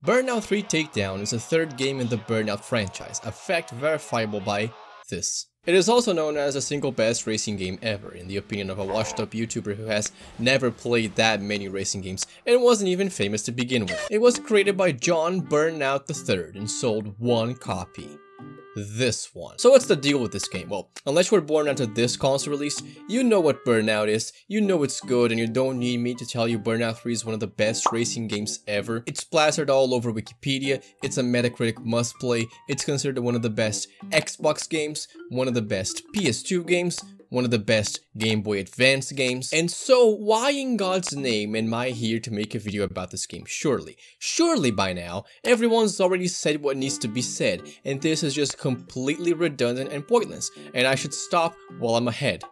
Burnout 3 Takedown is the third game in the Burnout franchise, a fact verifiable by this. It is also known as the single best racing game ever, in the opinion of a washed up YouTuber who has never played that many racing games and wasn't even famous to begin with. It was created by John Burnout III and sold one copy. This one. So what's the deal with this game? Well, unless you were born after this console release, you know what Burnout is, you know it's good, and you don't need me to tell you Burnout 3 is one of the best racing games ever. It's plastered all over Wikipedia, it's a Metacritic must play, it's considered one of the best Xbox games, one of the best PS2 games, one of the best Game Boy Advance games. And so why in God's name am I here to make a video about this game? Surely by now, everyone's already said what needs to be said, and this is just completely redundant and pointless, and I should stop while I'm ahead.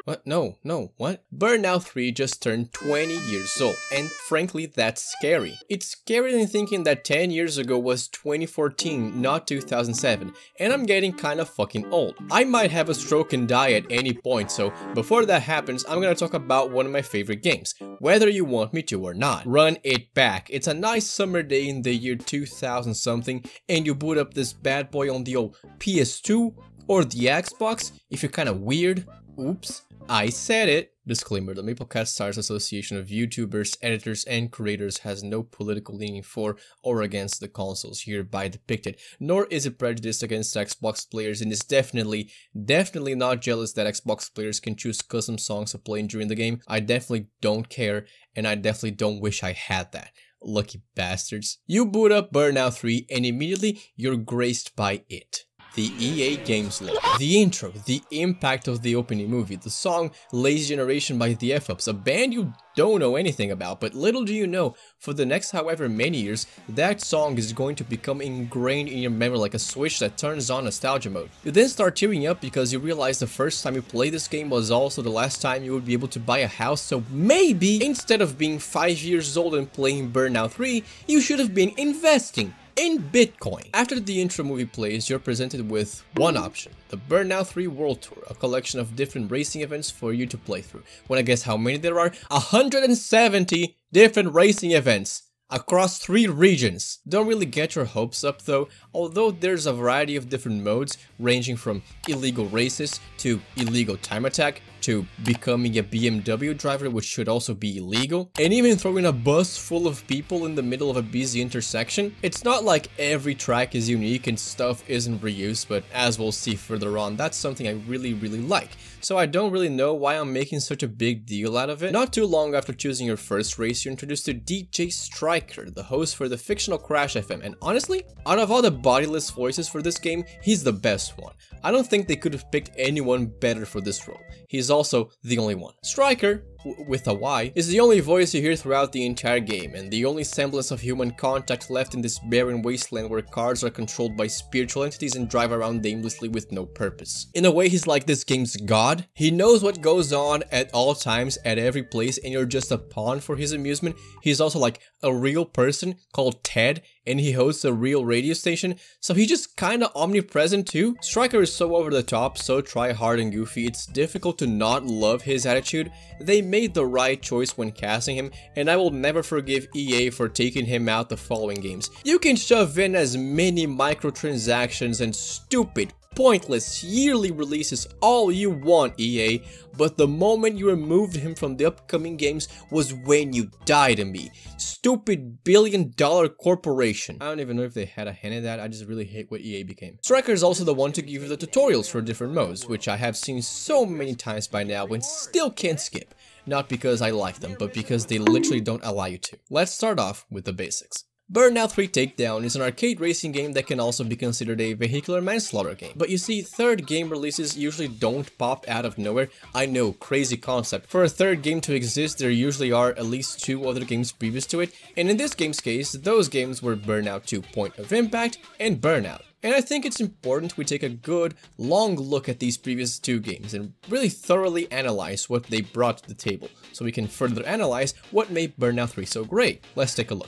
What? No, what? Burnout 3 just turned 20 years old, and frankly that's scary. It's scarier than thinking that 10 years ago was 2014, not 2007, and I'm getting kinda fucking old. I might have a stroke and die at any point, so before that happens, I'm gonna talk about one of my favorite games, whether you want me to or not. Run it back. It's a nice summer day in the year 2000 something, and you boot up this bad boy on the old PS2 or the Xbox if you're kinda weird. Oops, I said it. Disclaimer, the Maplecat Stars Association of YouTubers, editors, and creators has no political leaning for or against the consoles hereby depicted, nor is it prejudiced against Xbox players, and is definitely not jealous that Xbox players can choose custom songs to play during the game. I definitely don't care, and I definitely don't wish I had that. Lucky bastards. You boot up Burnout 3 and immediately you're graced by it. The EA Games logo, the intro, the impact of the opening movie, the song Lazy Generation by the F-Ups, a band you don't know anything about, but little do you know, for the next however many years, that song is going to become ingrained in your memory like a switch that turns on nostalgia mode. You then start tearing up because you realize the first time you played this game was also the last time you would be able to buy a house, so maybe instead of being 5 years old and playing Burnout 3, you should have been investing in Bitcoin. After the intro movie plays, you're presented with one option, the Burnout 3 World Tour, a collection of different racing events for you to play through. Wanna guess how many there are? 170 different racing events across 3 regions. Don't really get your hopes up though, although there's a variety of different modes ranging from illegal races to illegal time attack to becoming a BMW driver, which should also be illegal, and even throwing a bus full of people in the middle of a busy intersection. It's not like every track is unique and stuff isn't reused, but as we'll see further on, that's something I really like. So I don't really know why I'm making such a big deal out of it. Not too long after choosing your first race, you're introduced to DJ Striker, the host for the fictional Crash FM, and honestly, out of all the bodiless voices for this game, he's the best one. I don't think they could have picked anyone better for this role. He's also the only one. Striker, with a Y, is the only voice you hear throughout the entire game, and the only semblance of human contact left in this barren wasteland where cars are controlled by spiritual entities and drive around aimlessly with no purpose. In a way, he's like this game's god. He knows what goes on at all times, at every place, and you're just a pawn for his amusement. He's also like a real person called Ted, and he hosts a real radio station, so he's just kinda omnipresent too. Striker is so over the top, so try-hard and goofy, it's difficult to not love his attitude. They made the right choice when casting him, and I will never forgive EA for taking him out the following games. You can shove in as many microtransactions and stupid, pointless yearly releases all you want, EA, but the moment you removed him from the upcoming games was when you died to me. Stupid billion-dollar corporation. I don't even know if they had a hand in that, I just really hate what EA became. Striker is also the one to give you the tutorials for different modes, which I have seen so many times by now and still can't skip. Not because I like them, but because they literally don't allow you to. Let's start off with the basics. Burnout 3 Takedown is an arcade racing game that can also be considered a vehicular manslaughter game. But you see, third game releases usually don't pop out of nowhere. I know, crazy concept. For a third game to exist, there usually are at least 2 other games previous to it, and in this game's case, those games were Burnout 2 Point of Impact and Burnout. And I think it's important we take a good, long look at these previous 2 games and really thoroughly analyze what they brought to the table, so we can further analyze what made Burnout 3 so great. Let's take a look.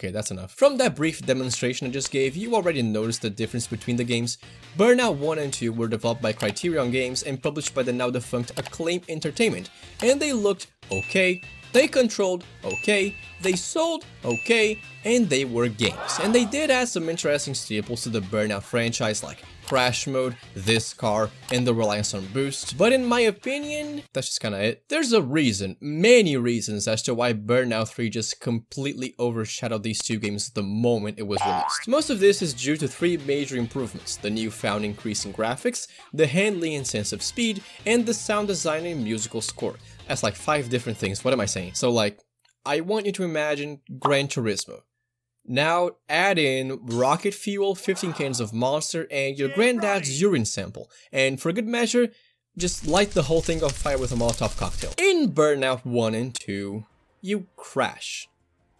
Okay, that's enough. From that brief demonstration I just gave, you already noticed the difference between the games. Burnout 1 and 2 were developed by Criterion Games and published by the now defunct Acclaim Entertainment, and they looked okay, they controlled okay, they sold okay, and they were games. And they did add some interesting staples to the Burnout franchise like crash mode, this car, and the reliance on boost. But in my opinion, that's just kinda it. There's a reason, many reasons as to why Burnout 3 just completely overshadowed these two games the moment it was released. Most of this is due to three major improvements: the newfound increase in graphics, the handling and sense of speed, and the sound design and musical score. That's like 5 different things, what am I saying? So like, I want you to imagine Gran Turismo. Now add in rocket fuel, 15 cans of Monster, and your granddad's urine sample, and for good measure, just light the whole thing on fire with a Molotov cocktail. In Burnout 1 and 2, you crash.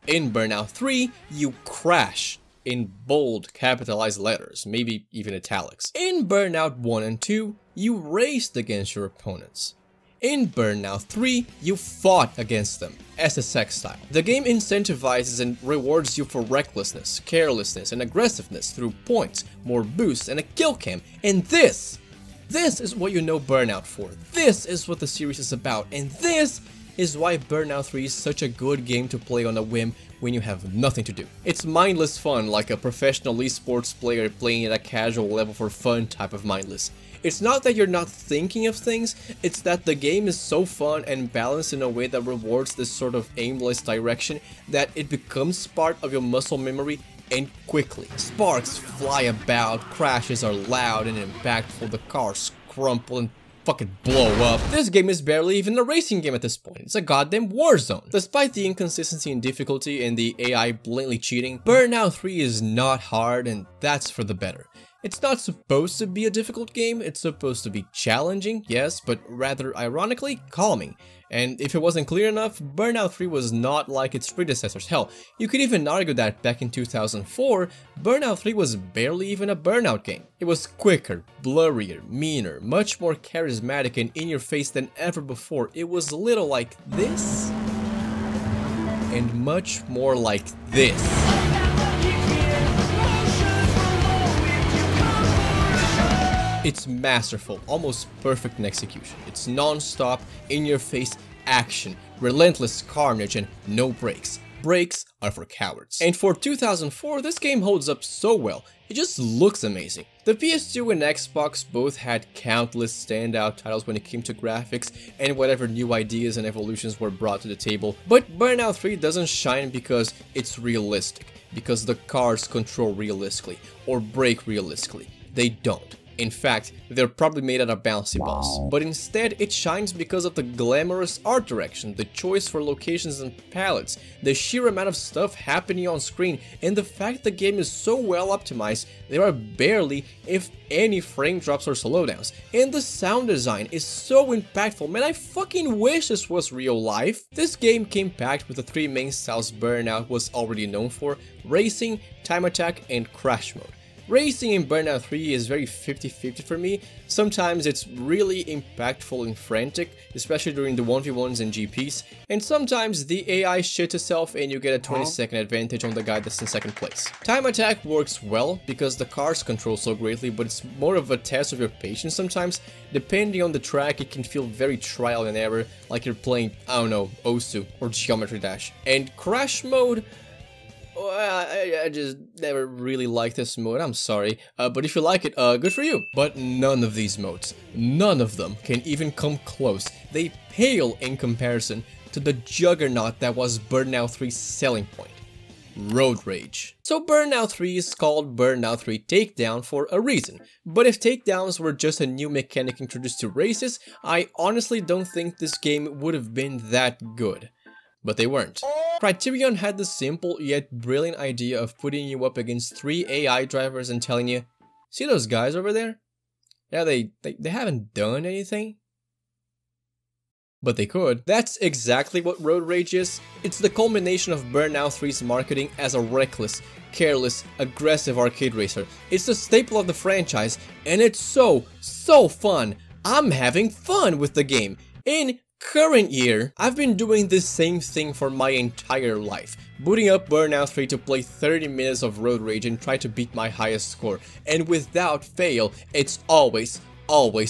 In Burnout 3, you crash. In bold, capitalized letters, maybe even italics. In Burnout 1 and 2, you raced against your opponents. In Burnout 3, you fought against them, SSX style. The game incentivizes and rewards you for recklessness, carelessness, and aggressiveness through points, more boosts, and a kill cam. And this is what you know Burnout for. This is what the series is about, and this is why Burnout 3 is such a good game to play on a whim when you have nothing to do. It's mindless fun, like a professional esports player playing at a casual level for fun type of mindless. It's not that you're not thinking of things, it's that the game is so fun and balanced in a way that rewards this sort of aimless direction that it becomes part of your muscle memory and quickly. Sparks fly about, crashes are loud and impactful, the cars crumple and fucking blow up. This game is barely even a racing game at this point. It's a goddamn war zone. Despite the inconsistency in difficulty and the AI blatantly cheating, Burnout 3 is not hard, and that's for the better. It's not supposed to be a difficult game, it's supposed to be challenging, yes, but rather ironically calming. And if it wasn't clear enough, Burnout 3 was not like its predecessors. Hell, you could even argue that back in 2004, Burnout 3 was barely even a Burnout game. It was quicker, blurrier, meaner, much more charismatic and in your face than ever before. It was a little like this, and much more like this. It's masterful, almost perfect in execution. It's non-stop, in-your-face action, relentless carnage, and no breaks. Breaks are for cowards. And for 2004, this game holds up so well. It just looks amazing. The PS2 and Xbox both had countless standout titles when it came to graphics and whatever new ideas and evolutions were brought to the table. But Burnout 3 doesn't shine because it's realistic, because the cars control realistically, or brake realistically. They don't. In fact, they're probably made out of bouncy balls. But instead, it shines because of the glamorous art direction, the choice for locations and palettes, the sheer amount of stuff happening on screen, and the fact the game is so well optimized, there are barely, if any, frame drops or slowdowns. And the sound design is so impactful, man, I fucking wish this was real life. This game came packed with the three main styles Burnout was already known for: racing, time attack, and crash mode. Racing in Burnout 3 is very 50-50 for me. Sometimes it's really impactful and frantic, especially during the 1v1s and GPs, and sometimes the AI shits itself and you get a 20-second advantage on the guy that's in second place. Time attack works well because the cars control so greatly, but it's more of a test of your patience sometimes. Depending on the track, it can feel very trial and error, like you're playing, I don't know, Osu or Geometry Dash. And crash mode, I just never really liked this mode, I'm sorry, but if you like it, good for you. But none of these modes, none of them can even come close. They pale in comparison to the juggernaut that was Burnout 3's selling point: road rage. So Burnout 3 is called Burnout 3 Takedown for a reason, but if takedowns were just a new mechanic introduced to races, I honestly don't think this game would have been that good. But they weren't. Criterion had the simple yet brilliant idea of putting you up against 3 AI drivers and telling you, see those guys over there? Yeah, they haven't done anything, but they could. That's exactly what road rage is. It's the culmination of Burnout 3's marketing as a reckless, careless, aggressive arcade racer. It's the staple of the franchise, and it's so fun. I'm having fun with the game. In current year, I've been doing this same thing for my entire life. Booting up Burnout 3 to play 30 minutes of Road Rage and try to beat my highest score. And without fail, it's always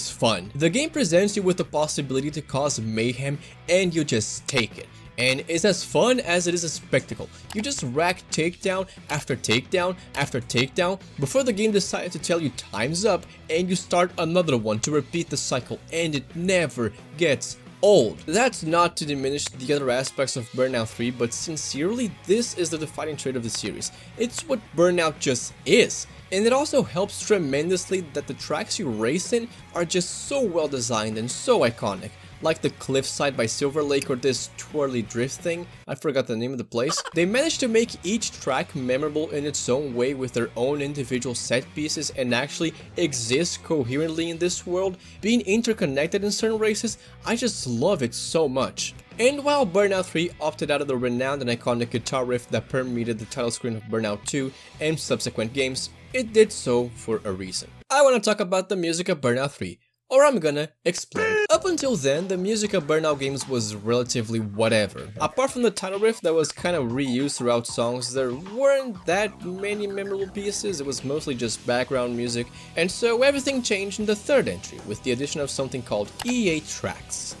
fun. The game presents you with the possibility to cause mayhem and you just take it. And it's as fun as it is a spectacle. You just rack takedown after takedown after takedown before the game decides to tell you time's up and you start another one to repeat the cycle, and it never gets old. That's not to diminish the other aspects of Burnout 3, but sincerely, this is the defining trait of the series. It's what Burnout just is. And it also helps tremendously that the tracks you race in are just so well designed and so iconic. Like the Cliffside by Silver Lake or this twirly drift thing, I forgot the name of the place. They managed to make each track memorable in its own way with their own individual set pieces and actually exist coherently in this world, being interconnected in certain races. I just love it so much. And while Burnout 3 opted out of the renowned and iconic guitar riff that permeated the title screen of Burnout 2 and subsequent games, it did so for a reason. I want to talk about the music of Burnout 3. Or I'm gonna explain. Up until then, the music of Burnout games was relatively whatever. Apart from the title riff that was kind of reused throughout songs, there weren't that many memorable pieces. It was mostly just background music, and so everything changed in the third entry with the addition of something called EA Tracks.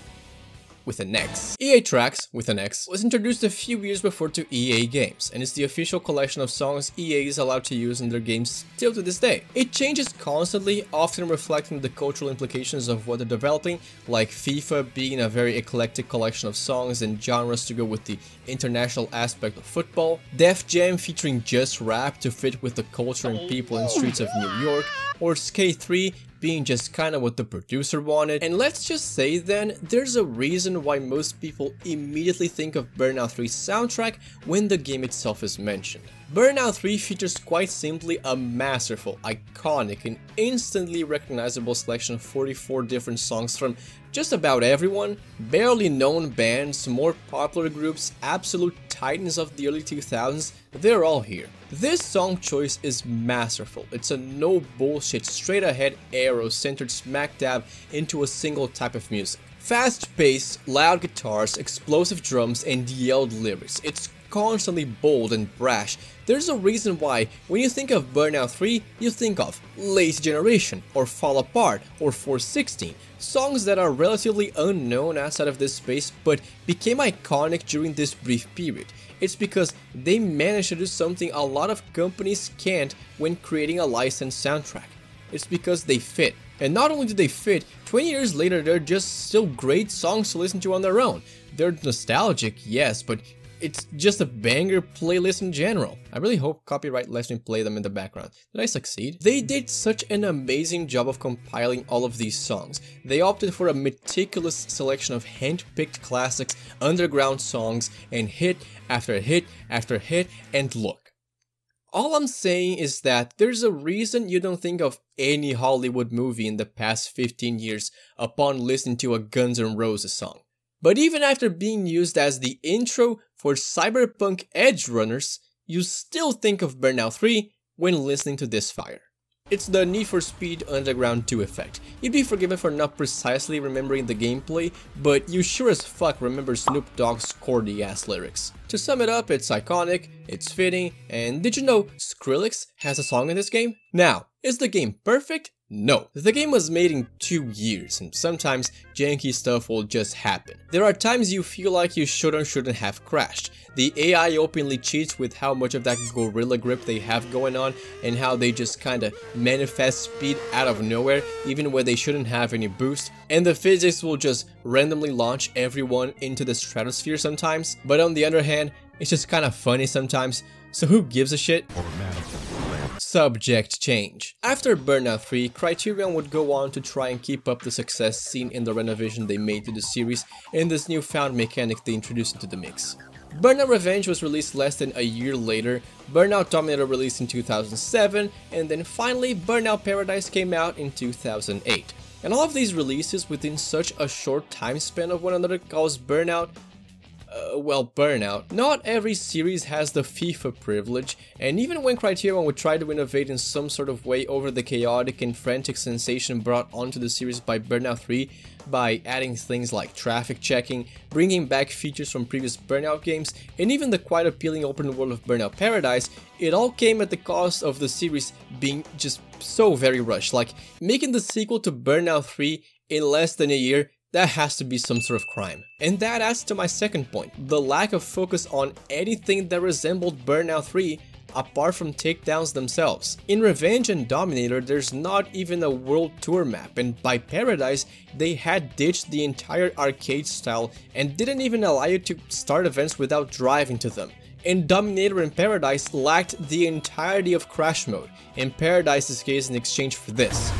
With an X. EA Tracks, with an X, was introduced a few years before to EA Games, and is the official collection of songs EA is allowed to use in their games still to this day. It changes constantly, often reflecting the cultural implications of what they're developing, like FIFA being a very eclectic collection of songs and genres to go with the international aspect of football, Def Jam featuring just rap to fit with the culture and people in streets of New York, or Skate 3 being just kinda what the producer wanted. And let's just say then, there's a reason why most people immediately think of Burnout 3's soundtrack when the game itself is mentioned. Burnout 3 features quite simply a masterful, iconic, and instantly recognizable selection of 44 different songs from just about everyone, barely known bands, more popular groups, absolute titans of the early 2000s, they're all here. This song choice is masterful. It's a no bullshit, straight ahead arrow centered smack dab into a single type of music. Fast paced, loud guitars, explosive drums, and yelled lyrics. It's constantly bold and brash. There's a reason why when you think of Burnout 3, you think of Lazy Generation, or Fall Apart, or 416, songs that are relatively unknown outside of this space but became iconic during this brief period. It's because they managed to do something a lot of companies can't when creating a licensed soundtrack. It's because they fit. And not only do they fit, 20 years later they're just still great songs to listen to on their own. They're nostalgic, yes, but it's just a banger playlist in general. I really hope copyright lets me play them in the background. Did I succeed? They did such an amazing job of compiling all of these songs. They opted for a meticulous selection of hand-picked classics, underground songs, and hit after hit after hit, and look. All I'm saying is that there's a reason you don't think of any Hollywood movie in the past 15 years upon listening to a Guns N' Roses song. But even after being used as the intro for cyberpunk edge runners, you still think of Burnout 3 when listening to this fire. It's the Need for Speed Underground 2 effect. You'd be forgiven for not precisely remembering the gameplay, but you sure as fuck remember Snoop Dogg's corny ass lyrics. To sum it up, it's iconic, it's fitting, and did you know Skrillex has a song in this game? Now, is the game perfect? No. The game was made in 2 years, and sometimes janky stuff will just happen. There are times you feel like you shouldn't have crashed. The AI openly cheats with how much of that gorilla grip they have going on, and how they just kinda manifest speed out of nowhere even when they shouldn't have any boost, and the physics will just randomly launch everyone into the stratosphere sometimes. But on the other hand, it's just kinda funny sometimes, so who gives a shit? Subject change. After Burnout 3, Criterion would go on to try and keep up the success seen in the renovation they made to the series and this newfound mechanic they introduced into the mix. Burnout Revenge was released less than a year later, Burnout Dominator released in 2007, and then finally Burnout Paradise came out in 2008. And all of these releases within such a short time span of one another caused Burnout well, Burnout. Not every series has the FIFA privilege, and even when Criterion would try to innovate in some sort of way over the chaotic and frantic sensation brought onto the series by Burnout 3, by adding things like traffic checking, bringing back features from previous Burnout games, and even the quite appealing open world of Burnout Paradise, it all came at the cost of the series being just so very rushed. Like, making the sequel to Burnout 3 in less than a year, that has to be some sort of crime. And that adds to my second point, the lack of focus on anything that resembled Burnout 3 apart from takedowns themselves. In Revenge and Dominator, there's not even a world tour map, and by Paradise, they had ditched the entire arcade style and didn't even allow you to start events without driving to them. And Dominator and Paradise lacked the entirety of Crash Mode, in Paradise's case in exchange for this.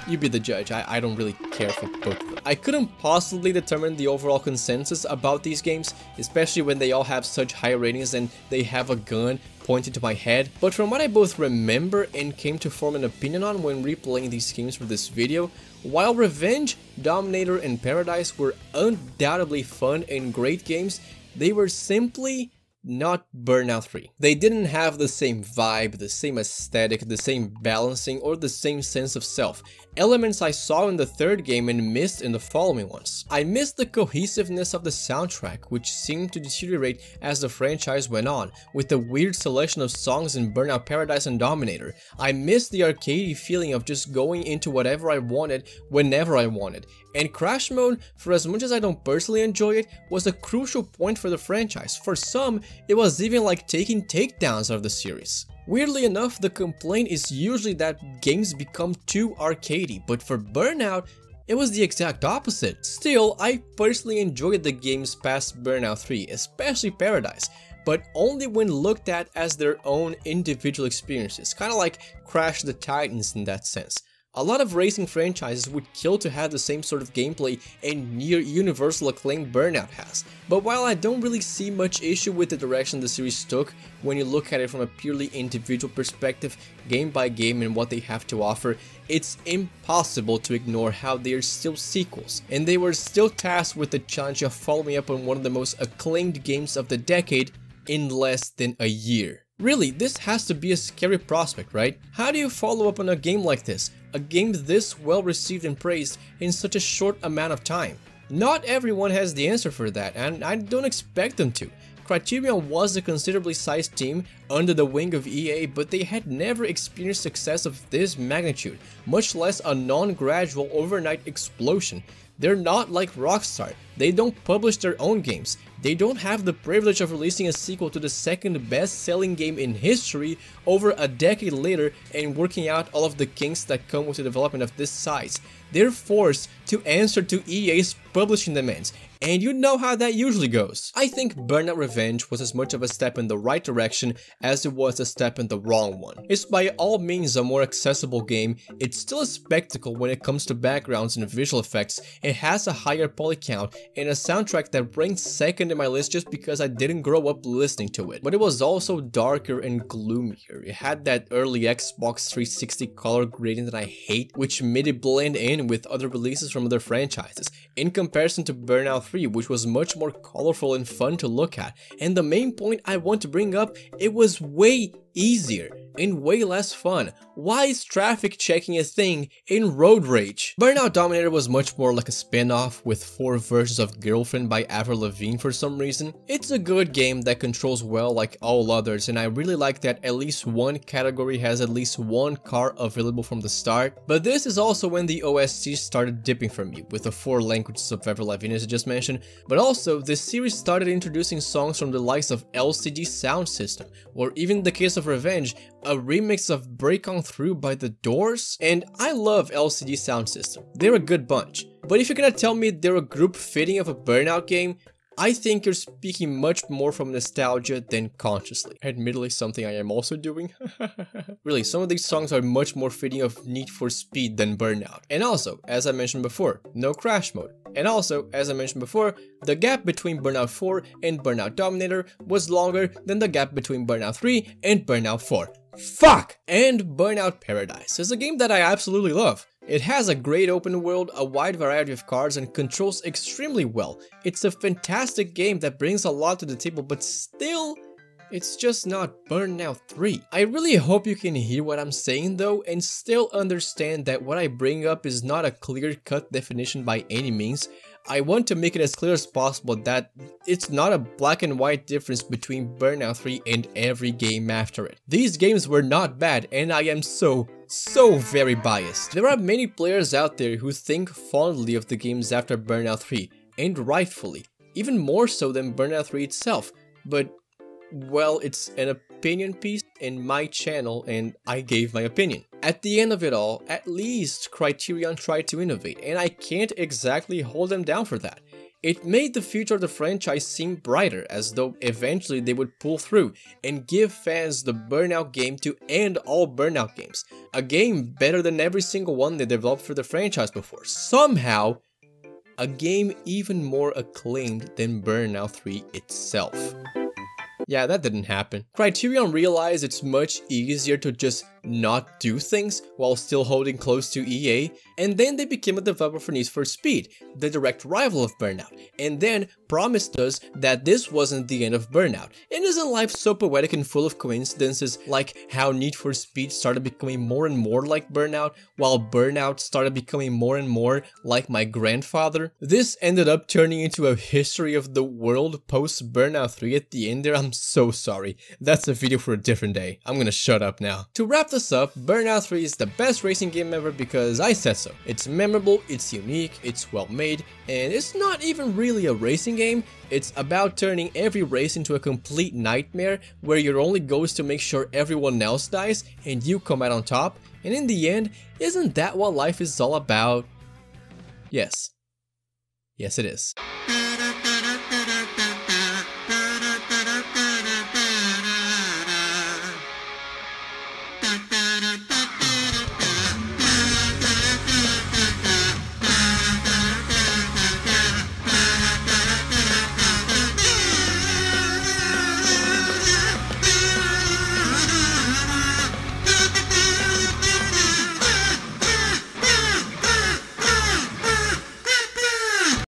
You be the judge, I don't really care for both of them. I couldn't possibly determine the overall consensus about these games, especially when they all have such high ratings and they have a gun pointed to my head, but from what I both remember and came to form an opinion on when replaying these games for this video, while Revenge, Dominator, and Paradise were undoubtedly fun and great games, they were simply not Burnout 3. They didn't have the same vibe, the same aesthetic, the same balancing, or the same sense of self. Elements I saw in the third game and missed in the following ones. I missed the cohesiveness of the soundtrack, which seemed to deteriorate as the franchise went on, with the weird selection of songs in Burnout Paradise and Dominator. I missed the arcadey feeling of just going into whatever I wanted, whenever I wanted. And Crash Mode, for as much as I don't personally enjoy it, was a crucial point for the franchise. For some, it was even like taking takedowns out of the series. Weirdly enough, the complaint is usually that games become too arcadey, but for Burnout, it was the exact opposite. Still, I personally enjoyed the games past Burnout 3, especially Paradise, but only when looked at as their own individual experiences, kinda like Crash the Titans in that sense. A lot of racing franchises would kill to have the same sort of gameplay and near universal acclaim Burnout has, but while I don't really see much issue with the direction the series took when you look at it from a purely individual perspective, game by game and what they have to offer, it's impossible to ignore how they are still sequels, and they were still tasked with the challenge of following up on one of the most acclaimed games of the decade in less than a year. Really, this has to be a scary prospect, right? How do you follow up on a game like this? A game this well received and praised in such a short amount of time? Not everyone has the answer for that, and I don't expect them to. Criterion was a considerably sized team under the wing of EA, but they had never experienced success of this magnitude, much less a non-gradual overnight explosion. They're not like Rockstar. They don't publish their own games. They don't have the privilege of releasing a sequel to the second best-selling game in history over a decade later and working out all of the kinks that come with the development of this size. They're forced to answer to EA's publishing demands, and you know how that usually goes. I think Burnout Revenge was as much of a step in the right direction as it was a step in the wrong one. It's by all means a more accessible game, it's still a spectacle when it comes to backgrounds and visual effects, it has a higher poly count, and a soundtrack that ranks second in my list just because I didn't grow up listening to it. But it was also darker and gloomier. It had that early Xbox 360 color gradient that I hate, which made it blend in with other releases from other franchises, in comparison to Burnout 3, which was much more colorful and fun to look at. And the main point I want to bring up, it was way easier and way less fun. Why is traffic checking a thing in Road Rage? Burnout Dominator was much more like a spin-off with 4 versions of Girlfriend by Avril Lavigne for some reason. It's a good game that controls well like all others, and I really like that at least one category has at least one car available from the start. But this is also when the OST started dipping for me, with the 4 languages of Avril Lavigne as I just mentioned, but also this series started introducing songs from the likes of LCD Sound System, or even in the case of Revenge, a remix of Break On Through by The Doors. And I love LCD Sound System, they're a good bunch. But if you're gonna tell me they're a group fitting of a Burnout game, I think you're speaking much more from nostalgia than consciously. Admittedly, something I am also doing. Really, some of these songs are much more fitting of Need for Speed than Burnout. And also, as I mentioned before, no Crash Mode. And also, as I mentioned before, the gap between Burnout 4 and Burnout Dominator was longer than the gap between Burnout 3 and Burnout 4. Fuck! And Burnout Paradise is a game that I absolutely love. It has a great open world, a wide variety of cars, and controls extremely well. It's a fantastic game that brings a lot to the table, but still, it's just not Burnout 3. I really hope you can hear what I'm saying though, and still understand that what I bring up is not a clear-cut definition by any means. I want to make it as clear as possible that it's not a black and white difference between Burnout 3 and every game after it. These games were not bad, and I am so very biased. There are many players out there who think fondly of the games after Burnout 3, and rightfully, even more so than Burnout 3 itself, but well, it's an opinion piece in my channel and I gave my opinion. At the end of it all, at least Criterion tried to innovate, and I can't exactly hold them down for that. It made the future of the franchise seem brighter, as though eventually they would pull through and give fans the Burnout game to end all Burnout games. A game better than every single one they developed for the franchise before. Somehow, a game even more acclaimed than Burnout 3 itself. Yeah, that didn't happen. Criterion realized it's much easier to just not do things while still holding close to EA, and then they became a developer for Need for Speed, the direct rival of Burnout, and then promised us that this wasn't the end of Burnout. And isn't life so poetic and full of coincidences, like how Need for Speed started becoming more and more like Burnout, while Burnout started becoming more and more like my grandfather? This ended up turning into a history of the world post Burnout 3 at the end there. I'm so sorry. That's a video for a different day. I'm gonna shut up now. To wrap this up, Burnout 3 is the best racing game ever because I said so. It's memorable, it's unique, it's well made, and it's not even really a racing game. It's about turning every race into a complete nightmare where your only goal is to make sure everyone else dies and you come out on top. And in the end, isn't that what life is all about? Yes. Yes, it is.